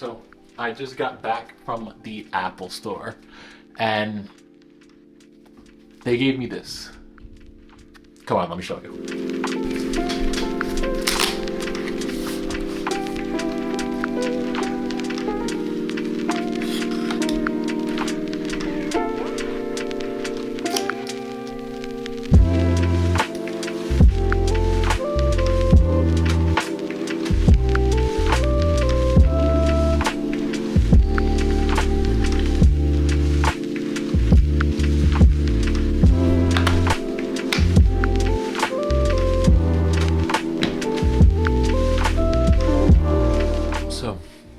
So I just got back from the Apple store and they gave me this. Come on, let me show you. So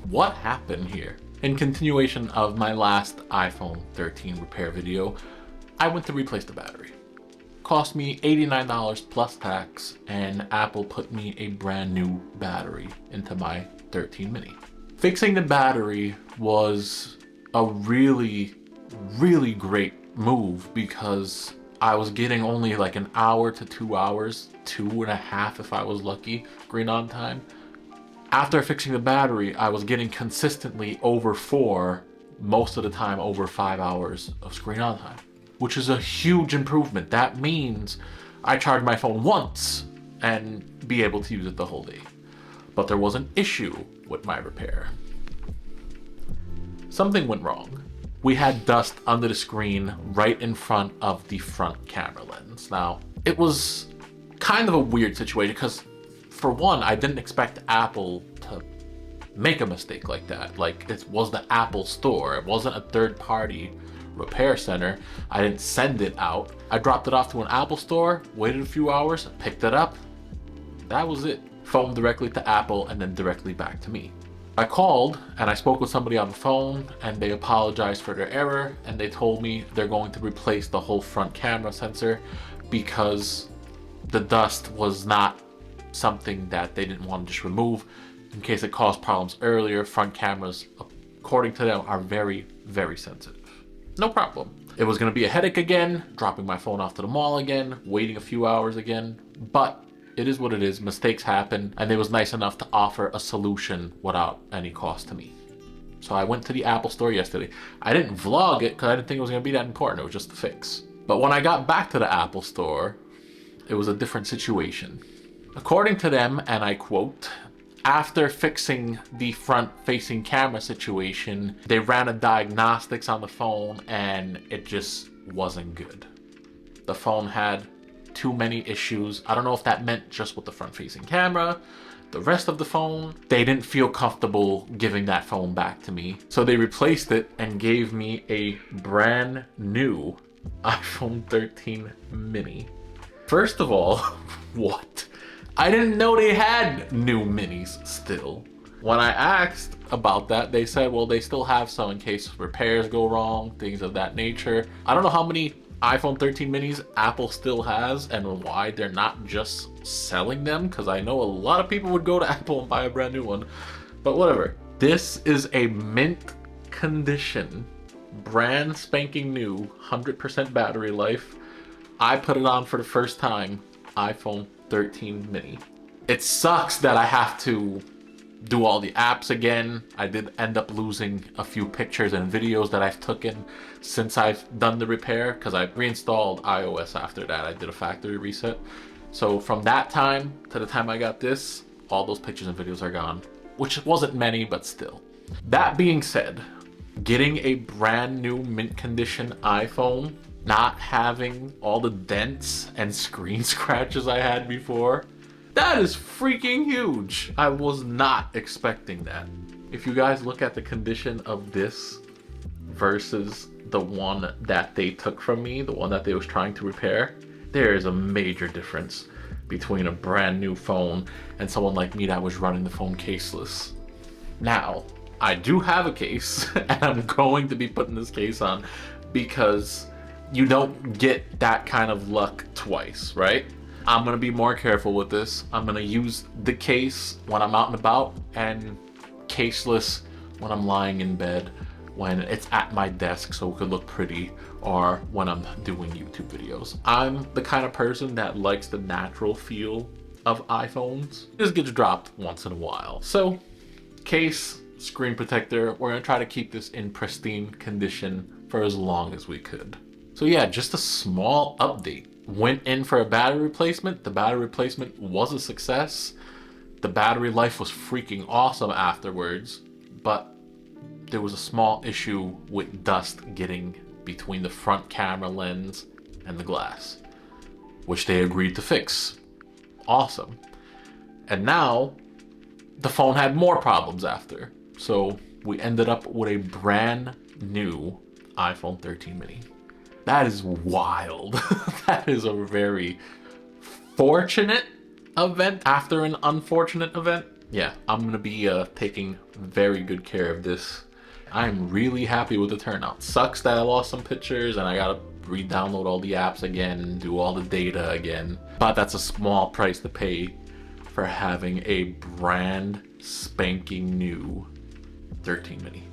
what happened here? In continuation of my last iPhone 13 repair video, I went to replace the battery. Cost me $89 plus tax, and Apple put me a brand new battery into my 13 mini. Fixing the battery was a really great move because I was getting only like an hour to 2 hours, 2.5 if I was lucky, green on time. After fixing the battery, I was getting consistently over 4, most of the time over 5 hours of screen on time, which is a huge improvement. That means I charge my phone once and be able to use it the whole day. But there was an issue with my repair. Something went wrong. We had dust under the screen right in front of the front camera lens. Now, it was kind of a weird situation because for one, I didn't expect Apple to make a mistake like that. Like, it was the Apple store. It wasn't a third-party repair center. I didn't send it out. I dropped it off to an Apple store, waited a few hours, picked it up. That was it. Phoned directly to Apple and then directly back to me. I called and I spoke with somebody on the phone and they apologized for their error and they told me they're going to replace the whole front camera sensor because the dust was not something that they didn't want to just remove in case it caused problems earlier. Front cameras, according to them, are very sensitive. No problem. It was going to be a headache again, dropping my phone off to the mall again, waiting a few hours again, but it is what it is. Mistakes happen, and they was nice enough to offer a solution without any cost to me. So I went to the Apple store yesterday. I didn't vlog it because I didn't think it was going to be that important. It was just a fix. But when I got back to the Apple store, it was a different situation. According to them, and I quote, after fixing the front-facing camera situation, they ran a diagnostics on the phone and it just wasn't good. The phone had too many issues. I don't know if that meant just with the front-facing camera, the rest of the phone. They didn't feel comfortable giving that phone back to me. So they replaced it and gave me a brand new iPhone 13 mini. First of all, what? I didn't know they had new minis still. When I asked about that, they said, well, they still have some in case repairs go wrong, things of that nature. I don't know how many iPhone 13 minis Apple still has and why they're not just selling them, because I know a lot of people would go to Apple and buy a brand new one, but whatever. This is a mint condition, brand spanking new, 100% battery life. I put it on for the first time, iPhone 13 mini. It sucks that I have to do all the apps again. I did end up losing a few pictures and videos that I've taken since I've done the repair because I reinstalled iOS after that. I did a factory reset. So from that time to the time I got this, all those pictures and videos are gone, which wasn't many, but still. That being said, getting a brand new mint condition iPhone, not having all the dents and screen scratches I had before, that is freaking huge. I was not expecting that. If you guys look at the condition of this versus the one that they took from me, the one that they was trying to repair, there is a major difference between a brand new phone and someone like me that was running the phone caseless. Now, I do have a case and I'm going to be putting this case on because you don't get that kind of luck twice, right? I'm gonna be more careful with this. I'm gonna use the case when I'm out and about and caseless when I'm lying in bed, when it's at my desk so it could look pretty, or when I'm doing YouTube videos. I'm the kind of person that likes the natural feel of iPhones. It just gets dropped once in a while. So, case screen protector. We're gonna try to keep this in pristine condition for as long as we could. So yeah, just a small update. Went in for a battery replacement. The battery replacement was a success. The battery life was freaking awesome afterwards, but there was a small issue with dust getting between the front camera lens and the glass, which they agreed to fix. Awesome. And now the phone had more problems after. So we ended up with a brand new iPhone 13 mini. That is wild. That is a very fortunate event after an unfortunate event. Yeah, I'm gonna be taking very good care of this. I'm really happy with the turnout. Sucks that I lost some pictures and I gotta re-download all the apps again and do all the data again. But that's a small price to pay for having a brand spanking new 13 mini.